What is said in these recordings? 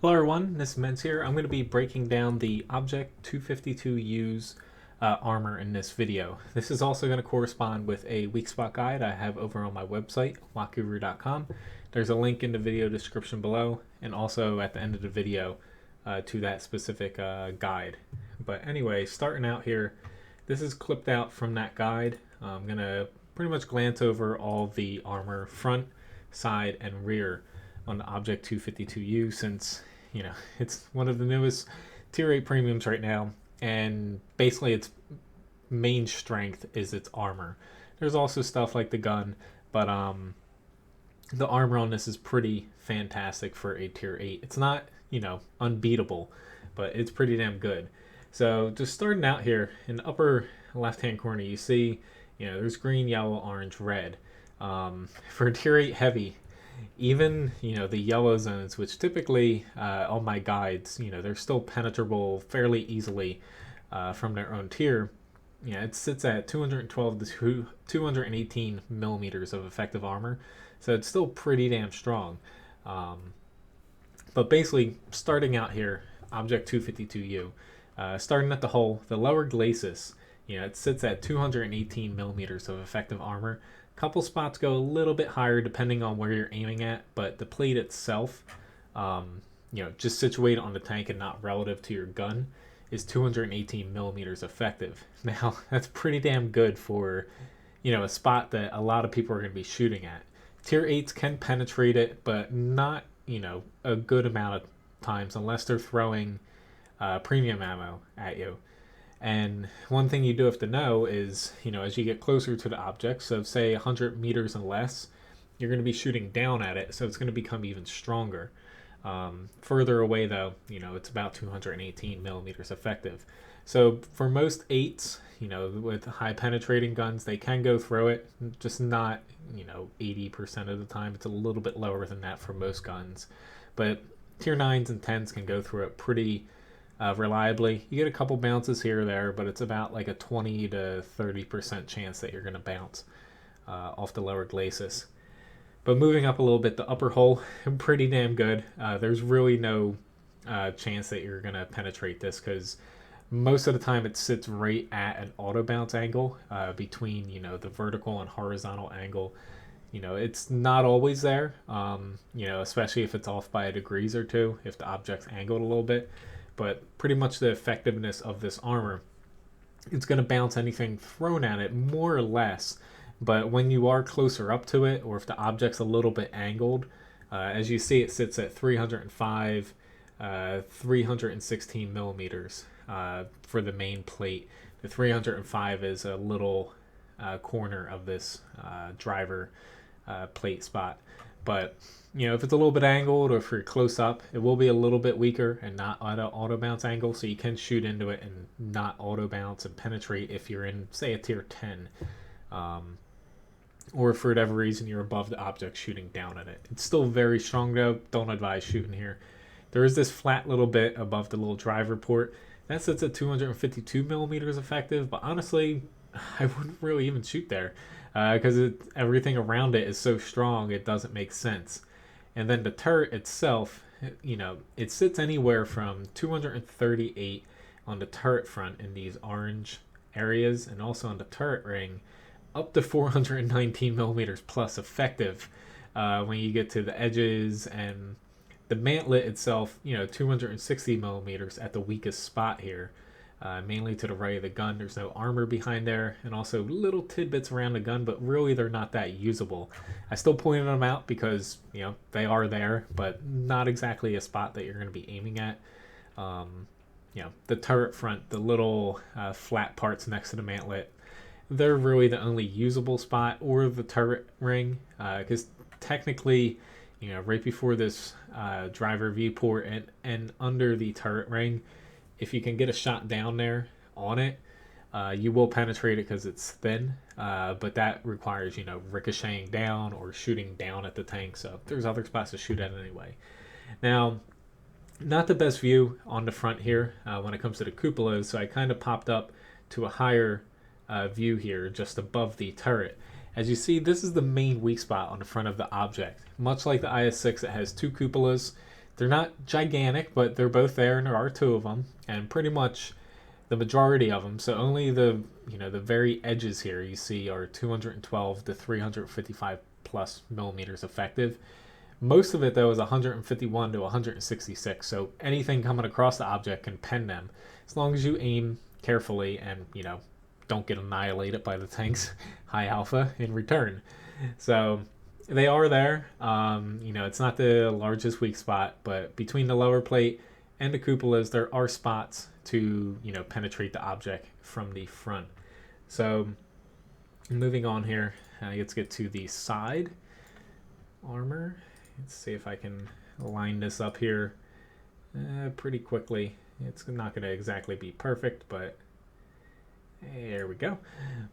Hello everyone, this is Menz here. I'm going to be breaking down the Object 252U's armor in this video. This is also going to correspond with a weak spot guide I have over on my website, lockguru.com. There's a link in the video description below and also at the end of the video to that specific guide. But anyway, starting out here, this is clipped out from that guide. I'm going to pretty much glance over all the armor front, side, and rear on the Object 252U since it's one of the newest tier 8 premiums right now, and basically its main strength is its armor. There's also stuff like the gun, but the armor on this is pretty fantastic for a tier 8. It's not unbeatable, but it's pretty damn good. So just starting out here in the upper left hand corner, you see there's green, yellow, orange, red. For tier 8 heavy, even the yellow zones, which typically on my guides they're still penetrable fairly easily from their own tier, it sits at 212 to 218 millimeters of effective armor, so it's still pretty damn strong. But basically, starting out here, Object 252U, starting at the hull, the lower glacis, it sits at 218 millimeters of effective armor. Couple spots go a little bit higher depending on where you're aiming at, but the plate itself, just situated on the tank and not relative to your gun, is 218 millimeters effective. Now, that's pretty damn good for, a spot that a lot of people are going to be shooting at. Tier 8s can penetrate it, but not, a good amount of times unless they're throwing premium ammo at you. And one thing you do have to know is, as you get closer to the object, so say 100 meters and less, you're going to be shooting down at it, so it's going to become even stronger. Further away, though, it's about 218 millimeters effective. So for most 8s, with high penetrating guns, they can go through it, just not, 80% of the time. It's a little bit lower than that for most guns. But tier 9s and 10s can go through it pretty reliably. You get a couple bounces here or there, but it's about like a 20 to 30% chance that you're going to bounce off the lower glacis. But moving up a little bit, the upper hull, pretty damn good. There's really no chance that you're going to penetrate this because most of the time it sits right at an auto bounce angle between the vertical and horizontal angle. It's not always there, especially if it's off by a degrees or two, if the object's angled a little bit. But pretty much the effectiveness of this armor, it's going to bounce anything thrown at it more or less. But when you are closer up to it, or if the object's a little bit angled, as you see, it sits at 305, 316 millimeters for the main plate. The 305 is a little corner of this driver plate spot. But if it's a little bit angled or if you're close up, it will be a little bit weaker and not at an auto bounce angle, so you can shoot into it and not auto bounce and penetrate if you're in, say, a tier 10. Or if for whatever reason you're above the object shooting down at it. It's still very strong though. Don't advise shooting here. There is this flat little bit above the little driver port. That sits at 252 millimeters effective, but honestly, I wouldn't really even shoot there because everything around it is so strong it doesn't make sense. And then the turret itself, it sits anywhere from 238 on the turret front in these orange areas, and also on the turret ring, up to 419 millimeters plus effective when you get to the edges. And the mantlet itself, 260 millimeters at the weakest spot here. Mainly to the right of the gun. There's no armor behind there, and also little tidbits around the gun, but really they're not that usable. I still pointed them out because they are there, but not exactly a spot that you're going to be aiming at. The turret front, the little flat parts next to the mantlet, they're really the only usable spot, or the turret ring, because technically, right before this driver viewport and under the turret ring, if you can get a shot down there on it, you will penetrate it because it's thin, but that requires ricocheting down or shooting down at the tank, so there's other spots to shoot at anyway. Now, not the best view on the front here when it comes to the cupolas, so I kind of popped up to a higher view here just above the turret. As you see, this is the main weak spot on the front of the object. Much like the IS-6, it has two cupolas. They're not gigantic, but they're both there, and there are two of them, and pretty much the majority of them. So only the the very edges here you see are 212 to 355 plus millimeters effective. Most of it though is 151 to 166. So anything coming across the object can pen them, as long as you aim carefully and don't get annihilated by the tank's high alpha in return. So they are there. It's not the largest weak spot, but between the lower plate and the cupolas, there are spots to penetrate the object from the front. So moving on here, let's get to the side armor. Let's see if I can line this up here pretty quickly. It's not going to exactly be perfect, but there we go.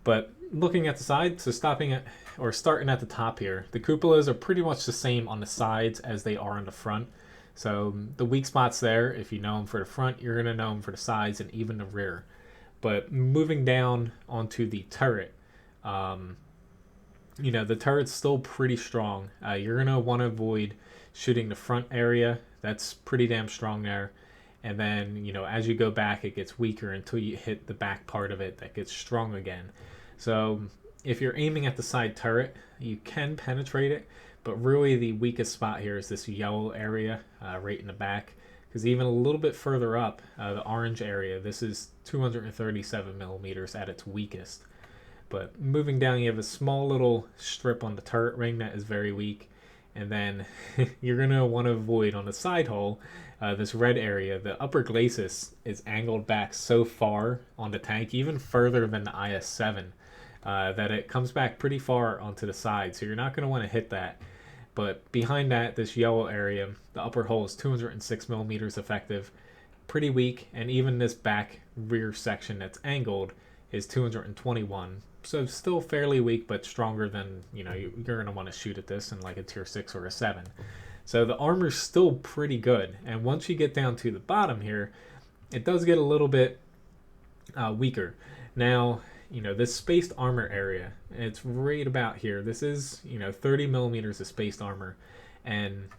But looking at the side, so starting at the top here, the cupolas are pretty much the same on the sides as they are on the front. So the weak spots there, if you know them for the front, you're going to know them for the sides and even the rear. But moving down onto the turret, the turret's still pretty strong. You're going to want to avoid shooting the front area. That's pretty damn strong there. And then, as you go back, it gets weaker until you hit the back part of it that gets strong again. So if you're aiming at the side turret, you can penetrate it, but really the weakest spot here is this yellow area right in the back, because even a little bit further up, the orange area, this is 237 millimeters at its weakest. But moving down, you have a small little strip on the turret ring that is very weak. And then you're going to want to avoid on the side hull, this red area. The upper glacis is angled back so far on the tank, even further than the IS-7, that it comes back pretty far onto the side. So you're not going to want to hit that. But behind that, this yellow area, the upper hull is 206 millimeters effective, pretty weak. And even this back rear section that's angled is 221. So still fairly weak, but stronger than, you're going to want to shoot at this in like a tier 6 or a 7. So the armor's still pretty good. And once you get down to the bottom here, it does get a little bit weaker. Now, this spaced armor area, it's right about here. This is, 30 millimeters of spaced armor. And,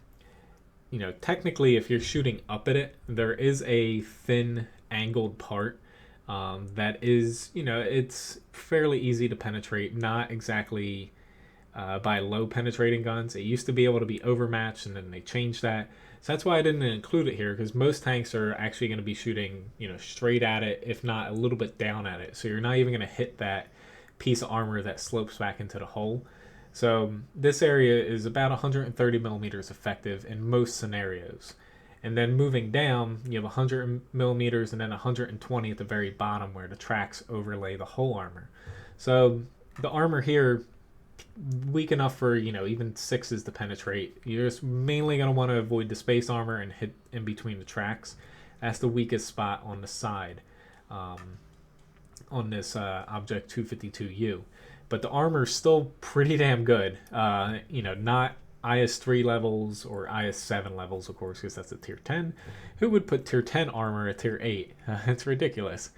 technically if you're shooting up at it, there is a thin angled part that is, it's fairly easy to penetrate, not exactly by low penetrating guns. It used to be able to be overmatched, and then they changed that. So that's why I didn't include it here, because most tanks are actually going to be shooting, straight at it, if not a little bit down at it. So you're not even going to hit that piece of armor that slopes back into the hull. So this area is about 130 millimeters effective in most scenarios. And then moving down, you have 100 millimeters and then 120 at the very bottom where the tracks overlay the whole armor. So the armor here, weak enough for, even 6s to penetrate. You're just mainly going to want to avoid the space armor and hit in between the tracks. That's the weakest spot on the side on this Object 252U. But the armor is still pretty damn good. Not IS-3 levels or IS-7 levels, of course, because that's a tier 10. Who would put tier 10 armor at tier 8? It's ridiculous.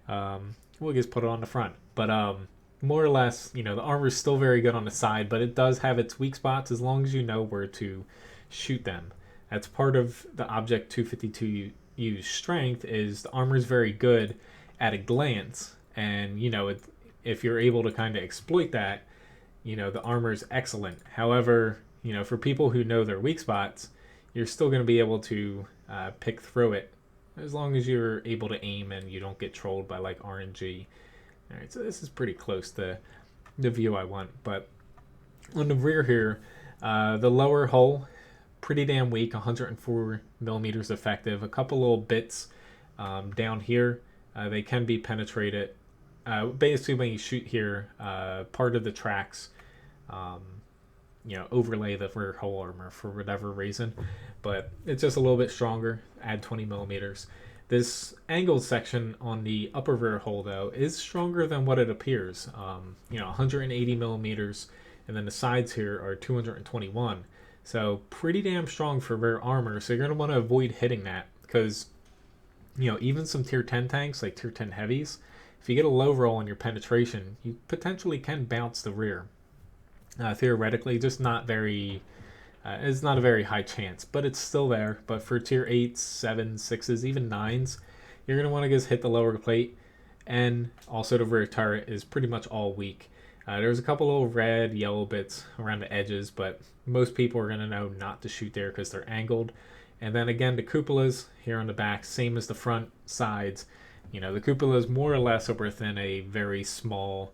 We'll just put it on the front. But more or less, the armor is still very good on the side, but it does have its weak spots as long as you know where to shoot them. That's part of the Object 252U's strength, is the armor is very good at a glance. And, if you're able to kind of exploit that, the armor is excellent. However, for people who know their weak spots, you're still going to be able to pick through it as long as you're able to aim and you don't get trolled by like RNG. All right, so this is pretty close to the view I want. But on the rear here, the lower hull, pretty damn weak, 104 millimeters effective. A couple little bits down here, they can be penetrated. Basically, when you shoot here, part of the tracks overlay the rear hull armor for whatever reason, but it's just a little bit stronger. Add 20 millimeters. This angled section on the upper rear hull, though, is stronger than what it appears. 180 millimeters, and then the sides here are 221. So pretty damn strong for rear armor. So you're going to want to avoid hitting that, because even some tier 10 tanks, like tier 10 heavies, if you get a low roll on your penetration, you potentially can bounce the rear. Theoretically, just not very It's not a very high chance, but it's still there. But for tier 8s, 7s, 6s, even 9s, you're going to want to just hit the lower plate. And also the rear turret is pretty much all weak. There's a couple little red, yellow bits around the edges, but most people are going to know not to shoot there because they're angled. And then again, the cupolas here on the back, same as the front sides. You know, the cupolas more or less are within a very small,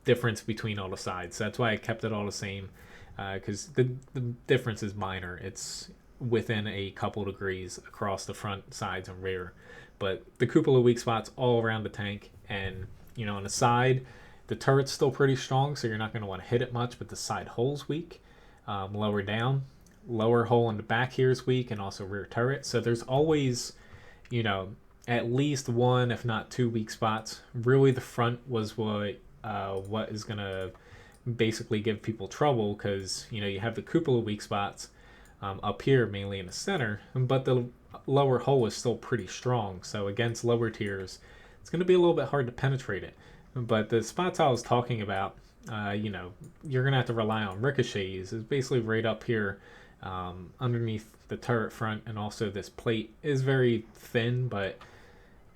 difference between all the sides. So that's why I kept it all the same, because the difference is minor. It's within a couple degrees across the front, sides, and rear. But the cupola weak spots all around the tank, and on the side, the turret's still pretty strong, so you're not going to want to hit it much, but the side hole's weak. Lower down, lower hole in the back here is weak, and also rear turret. So there's always, at least one, if not two weak spots. Really, the front was what is going to basically give people trouble, because you have the cupola weak spots up here, mainly in the center, but the lower hole is still pretty strong. So against lower tiers, it's going to be a little bit hard to penetrate it. But the spots I was talking about, you're going to have to rely on ricochets. It's basically right up here underneath the turret front, and also this plate is very thin, but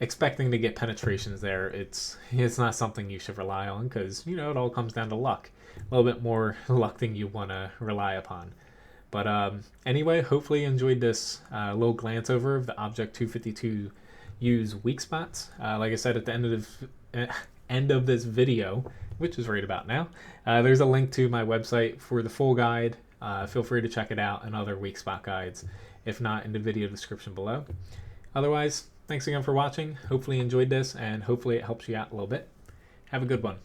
expecting to get penetrations there, it's not something you should rely on, because it all comes down to luck. A little bit more luck than you want to rely upon. But anyway, hopefully you enjoyed this little glance over of the Object 252U's weak spots. Like I said, at the end of this video, which is right about now, there's a link to my website for the full guide. Feel free to check it out, and other weak spot guides, if not in the video description below. Otherwise, thanks again for watching. Hopefully you enjoyed this, and hopefully it helps you out a little bit. Have a good one.